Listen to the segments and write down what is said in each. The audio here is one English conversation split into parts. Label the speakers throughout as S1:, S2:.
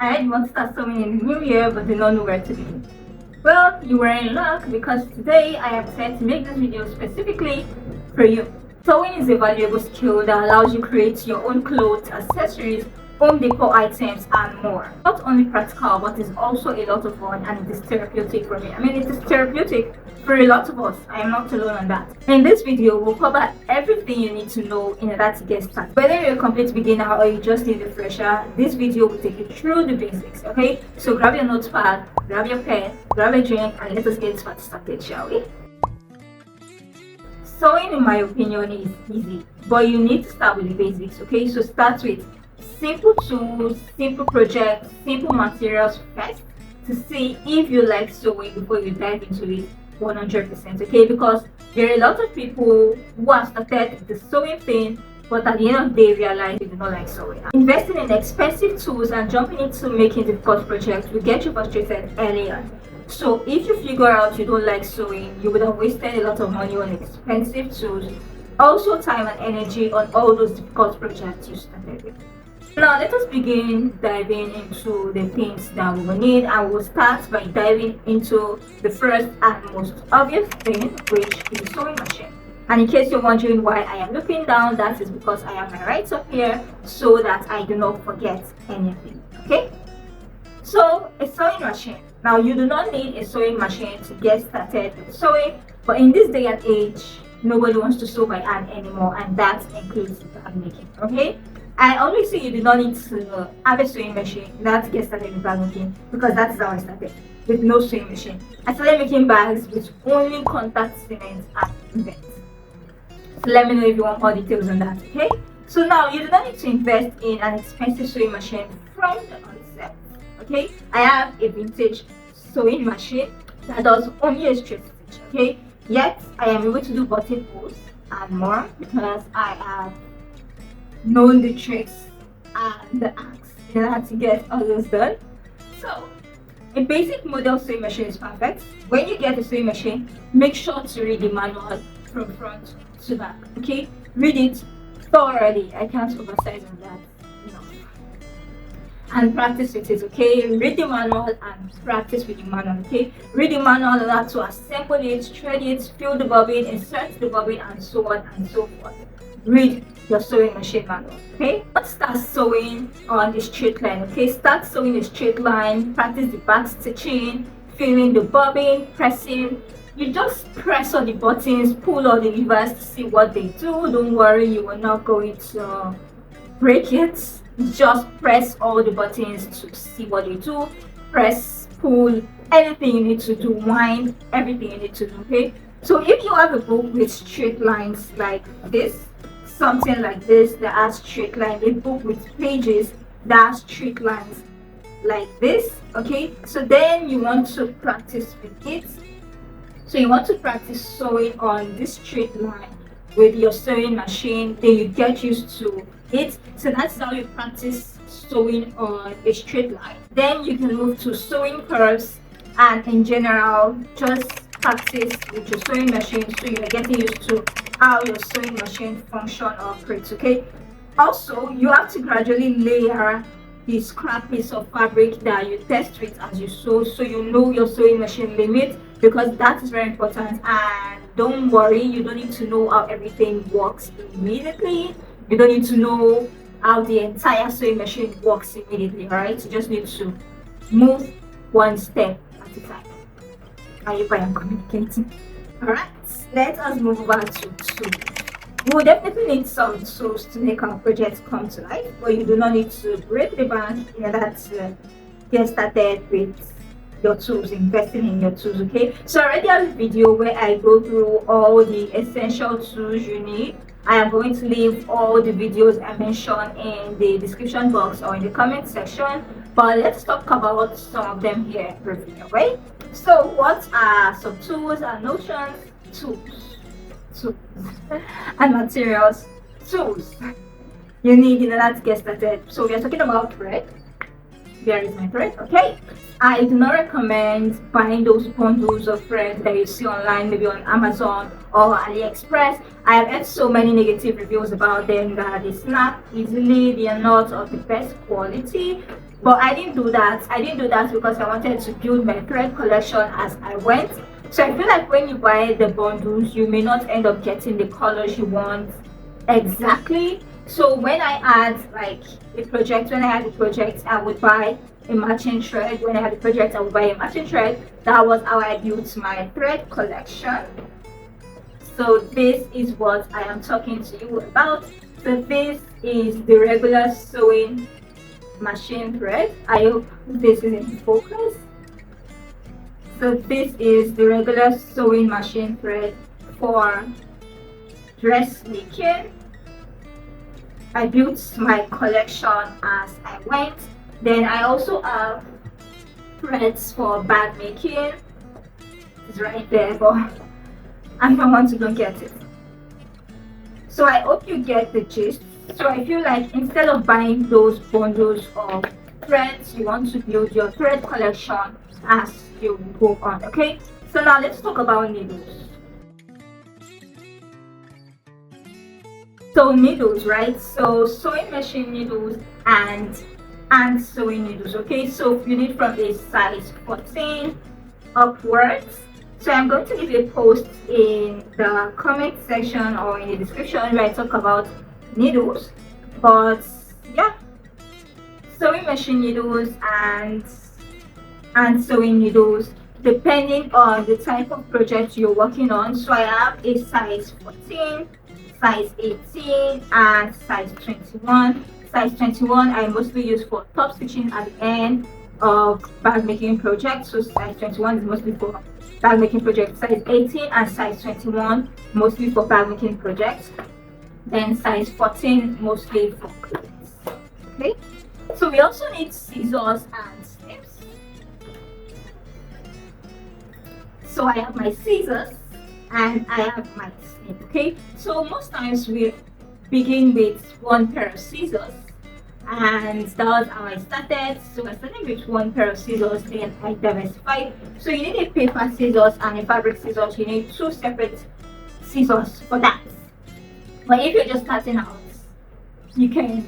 S1: I heard you want to start sewing in the new year but do not know where to begin. Well, you were in luck because today I have decided to make this video specifically for you. Sewing is a valuable skill that allows you to create your own clothes, accessories, home decor items and more. Not only practical but it's also a lot of fun and it is therapeutic for me. I mean, it is therapeutic for a lot of us. I am not alone on that. In this video, we'll cover everything you need to know in order to get started. Whether you're a complete beginner or you just need a refresher, this video will take you through the basics, okay? So grab your notepad, grab your pen, grab a drink and let us get started, shall we? Sewing, in my opinion, is easy, but you need to start with the basics, okay? So start with simple tools, simple projects, simple materials first to see if you like sewing before you dive into it 100%, okay? Because there are a lot of people who have started the sewing thing but at the end of the day realize they do not like sewing. Investing in expensive tools and jumping into making difficult projects will get you frustrated early on. So if you figure out you don't like sewing, you would have wasted a lot of money on expensive tools, also time and energy on all those difficult projects you started with. Now let us begin diving into the things that we will need, and we'll start by diving into the first and most obvious thing, which is a sewing machine. And in case you're wondering why I am looking down, that is because I have my right up here so that I do not forget anything, okay? So a sewing machine. Now you do not need a sewing machine to get started with sewing, but in this day and age, nobody wants to sew by hand anymore, and that includes bag making, okay? I always say you do not need to have a sewing machine to get started with bag making, because that is how I started, with no sewing machine. I started making bags with only contact cement and invent. So let me know if you want more details on that, okay? So now you do not need to invest in an expensive sewing machine from the onset, okay? I have a vintage sewing machine that does only a straight stitch, okay? Yet I am able to do buttonholes and more because I have known the tricks and the acts in order to get all those done. So a basic model sewing machine is perfect. When you get a sewing machine, make sure to read the manual from front to back, okay? Read it thoroughly. I can't emphasize on that enough. And practice with it, okay? Read the manual and practice with the manual, okay? Read the manual on how to assemble it, thread it, fill the bobbin, insert the bobbin, and so on and so forth. Read your sewing machine manual, okay? Don't start sewing on the straight line, okay? Start sewing a straight line, practice the back stitching, filling the bobbin, pressing. You just press all the buttons, pull all the levers to see what they do. Don't worry, you are not going to break it. Just press all the buttons to see what they do. Press, pull, anything you need to do, wind, everything you need to do, okay? So if you have a book with straight lines like this, something like this that has straight line, a book with pages that has straight lines like this, okay? So then you want to practice with it. So you want to practice sewing on this straight line with your sewing machine, then you get used to it. So that's how you practice sewing on a straight line. Then you can move to sewing curves, and in general just practice with your sewing machine so you're getting used to how your sewing machine function or operates, okay? Also, you have to gradually layer the scrap piece of fabric that you test with as you sew, so you know your sewing machine limit, because that is very important. And don't worry, you don't need to know how everything works immediately. You don't need to know how the entire sewing machine works immediately, alright? You just need to move one step at a time. I hope I am communicating. Alright, let us move over to tools. We will definitely need some tools to make our project come to life, but you do not need to break the bank in order to get started with your tools, investing in your tools, okay? So I already have a video where I go through all the essential tools you need. I am going to leave all the videos I mentioned in the description box or in the comment section, but let's talk about some of them here briefly, right? So what are some tools and notions? Tools and materials. Tools you need in order to get started. So we are talking about thread. There is my thread, okay? I do not recommend buying those bundles of thread that you see online, maybe on Amazon or AliExpress. I have heard so many negative reviews about them that they snap easily, they are not of the best quality. But I didn't do that. I didn't do that because I wanted to build my thread collection as I went. So I feel like when you buy the bundles, you may not end up getting the colors you want exactly. So when I had a project, I would buy a matching thread. When I had a project, I would buy a matching thread. That was how I built my thread collection. So this is what I am talking to you about. So this is the regular sewing machine thread. I hope this is in focus. So this is the regular sewing machine thread for dressmaking. I built my collection as I went. Then I also have threads for bag making. It's right there, but I'm the one to don't get it. So I hope you get the gist. So I feel like instead of buying those bundles of threads, you want to build your thread collection as you go on. Okay, so now let's talk about needles. So needles, right? So sewing machine needles and sewing needles. Okay, so you need from a size 14 upwards. So I'm going to leave a post in the comment section or in the description where I talk about needles. But yeah, sewing machine needles and sewing needles depending on the type of project you're working on. So I have a size 14, size 18 and size 21. Size 21 I mostly use for top stitching at the end of bag making projects. So size 21 is mostly for bag making projects. Size 18 and size 21 mostly for bag making projects. Then size 14 mostly for clothes. Okay, so we also need scissors and snips. So I have my scissors and I have my snip. Okay, so most times we begin with one pair of scissors, and that was how I started. So I started with one pair of scissors, then I diversified. So you need a paper scissors and a fabric scissors. You need two separate scissors for that. But if you're just starting out, you can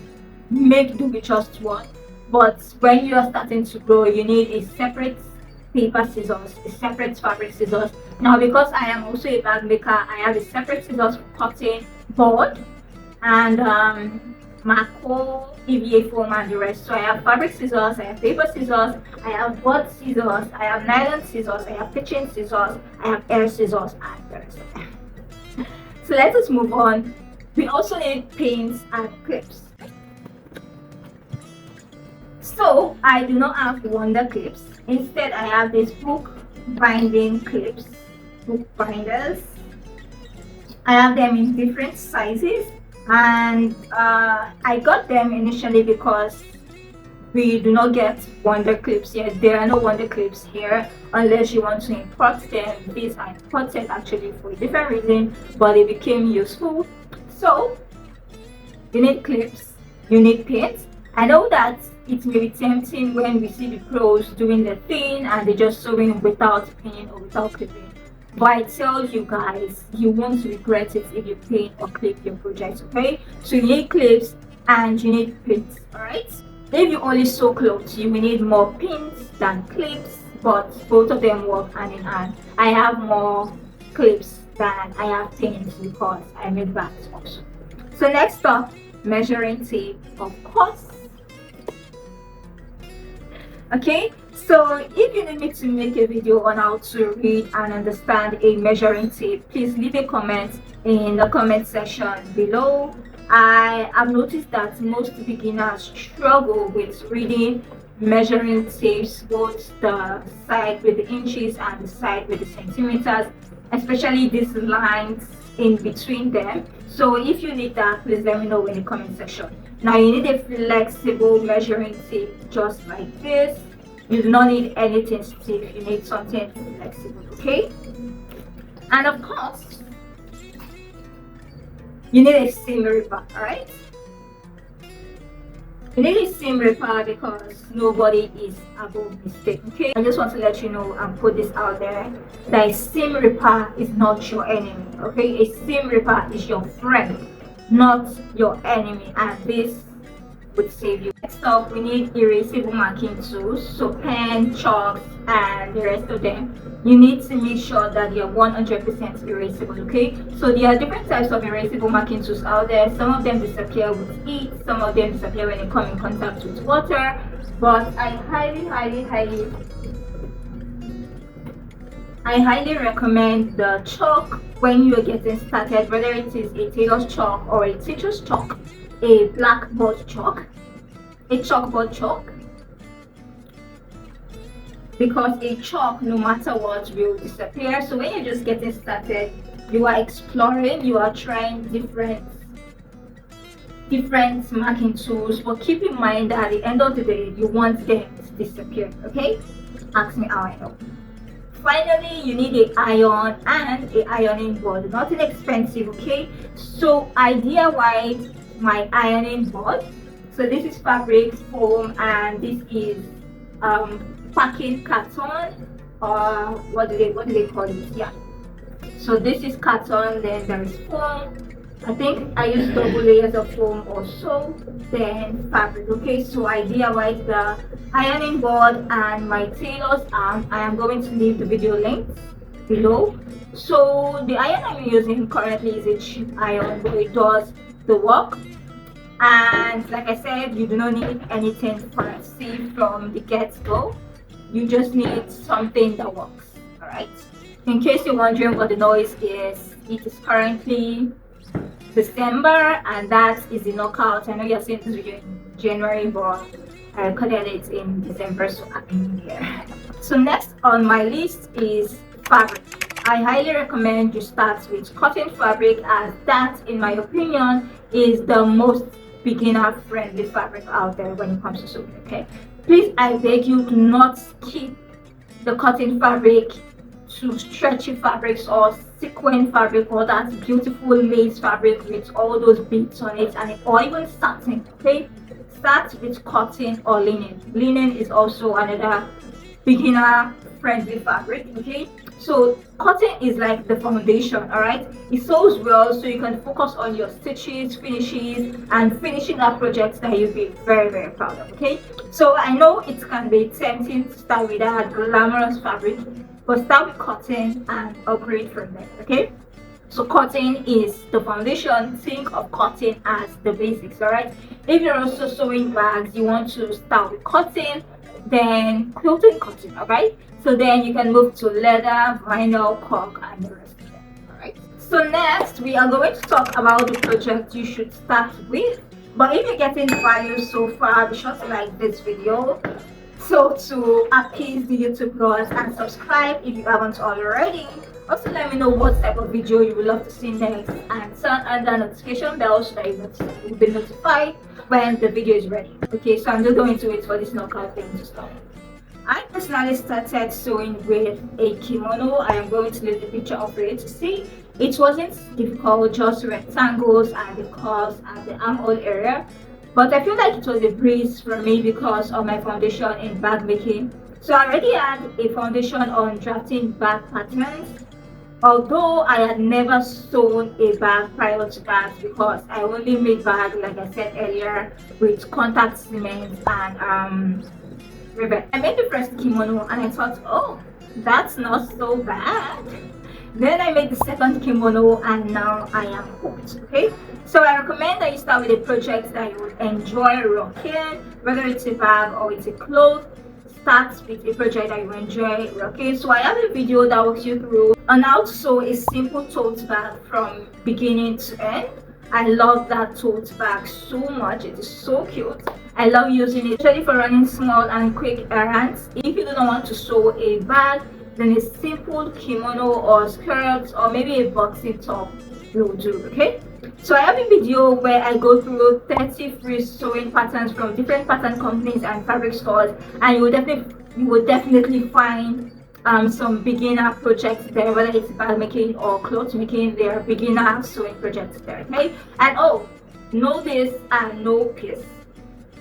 S1: make do with just one. But when you are starting to grow, you need a separate paper scissors, a separate fabric scissors. Now because I am also a bag maker, I have a separate scissors for cutting board and Marco, EVA foam and the rest. So I have fabric scissors, I have paper scissors, I have board scissors, I have nylon scissors, I have kitchen scissors, I have air scissors and the rest. So let us move on. We also need pins and clips. So I do not have wonder clips. Instead, I have these book binding clips, book binders. I have them in different sizes, and I got them initially because we do not get wonder clips here. There are no wonder clips here unless you want to import them. These are imported actually for a different reason, but they became useful. So you need clips, you need pins. I know that it may be tempting when we see the pros doing the thing and they're just sewing without pin or without clipping. But I tell you guys, you won't regret it if you pin or clip your project, okay? So you need clips and you need pins, alright? If you only sew clothes, you will need more pins than clips, but both of them work hand in hand. I have more clips than I have pins because I made bags also. So next up, measuring tape, of course. Okay, so if you need me to make a video on how to read and understand a measuring tape, please leave a comment in the comment section below. I have noticed that most beginners struggle with reading measuring tapes, both the side with the inches and the side with the centimeters, especially these lines in between them. So if you need that, please let me know in the comment section. Now you need a flexible measuring tape just like this. You do not need anything stiff, you need something flexible, okay? And of course, you need a seam ripper, alright? You need a seam ripper because nobody is above mistake, okay? I just want to let you know and put this out there that a seam ripper is not your enemy, okay? A seam ripper is your friend, not your enemy. And this would save you. Next up, we need erasable marking tools, so pen, chalk, and the rest of them. You need to make sure that they're 100% erasable, okay? So there are different types of erasable marking tools out there. Some of them disappear with heat, some of them disappear when they come in contact with water, but I highly recommend the chalk when you're getting started, whether it is a Tailor's chalk or a teacher's chalk, a blackboard chalk, a chalkboard chalk, because a chalk, no matter what, will disappear. So when you're just getting started, you are exploring, you are trying different marking tools, but keep in mind that at the end of the day, you want them to disappear, okay? Ask me how I know. Finally, you need an iron and an ironing board. Nothing expensive, okay? So I DIY'd my ironing board. So this is fabric foam, and this is packing carton, or what do they call it? Yeah. So this is carton, then there is foam. I think I used double layers of foam or so, then fabric. Okay, so I DIY'd the ironing board and my Tailor's arm. I am going to leave the video links below. So the iron I'm using currently is a cheap iron, but it does the work. And like I said, you do not need anything fancy from the get-go. You just need something that works. All right. In case you're wondering what the noise is, it is currently December, and that is the knockout. I know you're seeing this video in January, but I recorded it in December, so happy new year. So next on my list is fabric. I highly recommend you start with cotton fabric, as that, in my opinion, is the most beginner friendly fabric out there when it comes to sewing. Okay, please, I beg you, do not skip the cotton fabric to stretchy fabrics or sequin fabric or that beautiful lace fabric with all those beads on it, and or even satin. Okay, start with cotton or linen. Linen is also another beginner friendly fabric. Okay, so cotton is like the foundation. All right, it sews well, so you can focus on your stitches, finishes, and finishing up projects that you'll be very, very proud of. Okay, so I know it can be tempting to start with that glamorous fabric, but start with cotton and upgrade from there. Okay, so cotton is the foundation. Think of cotton as the basics. All right, if you're also sewing bags, you want to start with cotton, then quilting cotton. All right, so then you can move to leather, vinyl, cork, and the rest of them. All right, so next we are going to talk about the project you should start with. But if you're getting value so far, be sure to like this video, so to appease the YouTube gods, and subscribe if you haven't already. Also, let me know what type of video you would love to see next, and turn on the notification bell so that you will be notified when the video is ready. Okay, so I'm just going to wait for this knockout thing to start. I personally started sewing with a kimono. I am going to leave the picture of it to see. It wasn't difficult, just rectangles and the curves and the armhole area. But I feel like it was a breeze for me because of my foundation in bag making. So I already had a foundation on drafting bag patterns, although I had never sewn a bag prior to that because I only made bags, like I said earlier, with contact cement and ribbon. I made the first kimono and I thought, oh, that's not so bad. Then I made the second kimono and now I am hooked. Okay, so I recommend that you start with a project that you would enjoy rocking, whether it's a bag or it's a cloth. Start with a project that you enjoy rocking. So I have a video that walks you through on how to sew a simple tote bag from beginning to end. I love that tote bag so much. It is so cute. I love using it, especially for running small and quick errands. If you do not want to sew a bag, then a simple kimono or skirt or maybe a boxing top will do. Okay, so I have a video where I go through 30 free sewing patterns from different pattern companies and fabric stores, and you will definitely find some beginner projects there, whether it's bag making or clothes making. There are beginner sewing projects there. Okay, and oh, know this and know peace.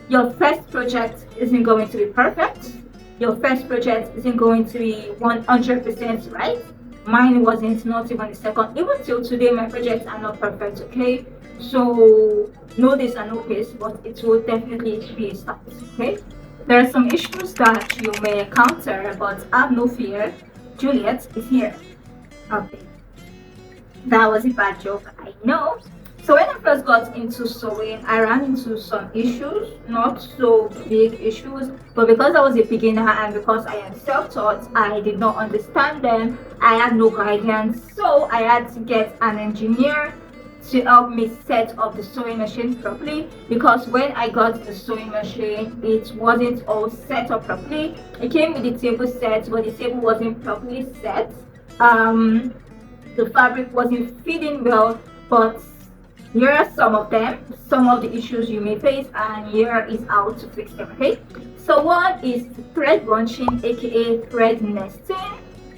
S1: Your first project isn't going to be perfect. Your first project isn't going to be 100% right. Mine wasn't, not even a second. Even till today, my projects are not perfect. Okay, So no this and no this, but it will definitely be a start. Okay, there are some issues that you may encounter, but have no fear, Juliet is here. Okay, that was a bad joke, I know. So when I first got into sewing, I ran into some issues, not so big issues, but because I was a beginner and because I am self-taught, I did not understand them. I had no guidance, so I had to get an engineer to help me set up the sewing machine properly, because when I got the sewing machine, it wasn't all set up properly. It came with the table set, but the table wasn't properly set. The fabric wasn't fitting well, but here are some of them, some of the issues you may face, and here is how to fix them. Okay, so one is thread bunching, aka thread nesting,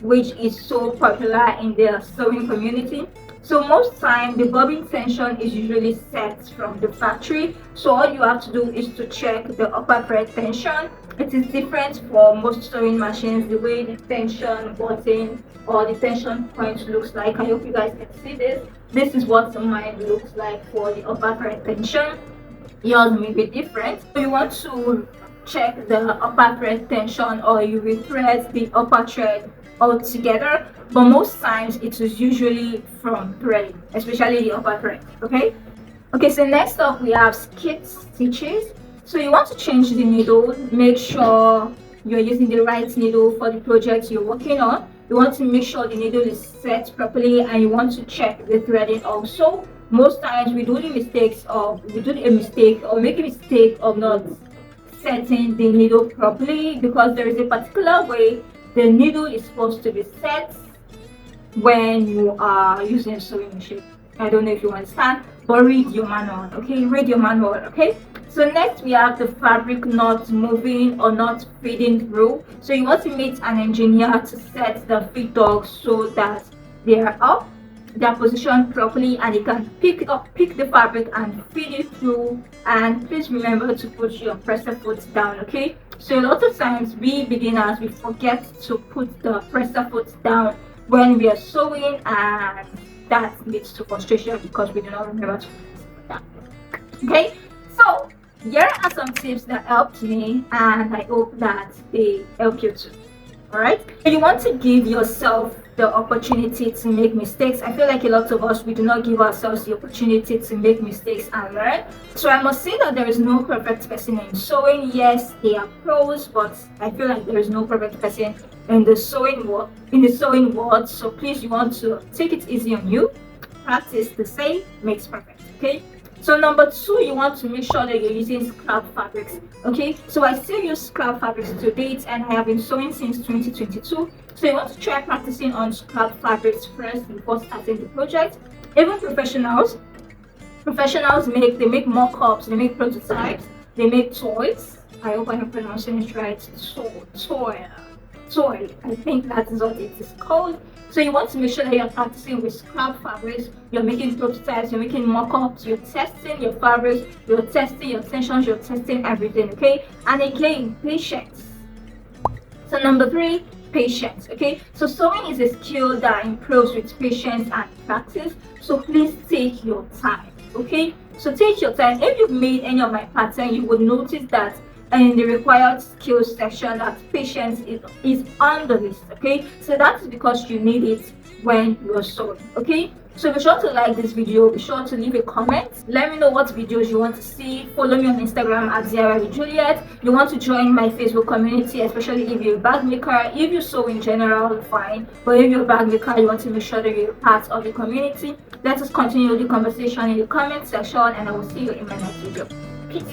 S1: which is so popular in the sewing community. So most time the bobbin tension is usually set from the factory, so all you have to do is to check the upper thread tension. It is different for most sewing machines, the way the tension button or the tension point looks like. I hope you guys can see this. This is what mine looks like for the upper thread tension. Yours may be different. So you want to check the upper thread tension, or you will thread the upper thread all together, but most times it is usually from threading, especially the upper thread. Okay, so next up we have skip stitches. So you want to change the needle, make sure you're using the right needle for the project you're working on. You want to make sure the needle is set properly, and you want to check the threading also. Most times we do a mistake or make a mistake of not setting the needle properly, because there is a particular way the needle is supposed to be set when you are using a sewing machine. I don't know if you understand, but read your manual. Okay, read your manual. Okay, so next we have the fabric not moving or not feeding through. So you want to meet an engineer to set the feed dogs so that they are up, they are positioned properly, and they can pick the fabric and feed it through. And please remember to put your presser foot down. Okay, so a lot of times we beginners, we forget to put the presser foot down when we are sewing, and that leads to frustration because we do not remember to put it down. Okay, so here are some tips that helped me, and I hope that they help you too. All right, so you want to give yourself the opportunity to make mistakes. I feel like a lot of us, we do not give ourselves the opportunity to make mistakes and learn. So I must say that there is no perfect person in sewing. Yes, there are pros, but I feel like there is no perfect person in the sewing world. So please, you want to take it easy on you. Practice the same makes perfect. Okay, so number two, you want to make sure that you're using scrap fabrics. Okay, so I still use scrap fabrics to date, and I have been sewing since 2022. So you want to try practicing on scrap fabrics first before starting the project. Even professionals make mock-ups, they make prototypes, they make toys. I hope I am pronouncing it right. Toy. I think that is what it is called. So you want to make sure that you're practicing with scrap fabrics, you're making prototypes, you're making mock-ups, you're testing your fabrics, you're testing your tensions, you're testing everything. Okay, and again, patience. So number three, patience. Okay, so sewing is a skill that improves with patience and practice, so please take your time. Okay, so take your time. If you've made any of my pattern, you would notice that in the required skills section that patience is on the list. Okay, so that's because you need it when you're sewing. Okay, so be sure to like this video, be sure to leave a comment, let me know what videos you want to see. Follow me on Instagram at Zara with Juliet. You want to join my Facebook community, especially if you're a bag maker. If you sew in general, fine, but if you're a bag maker, you want to make sure that you're part of the community. Let us continue the conversation in the comment section, and I will see you in my next video. Peace.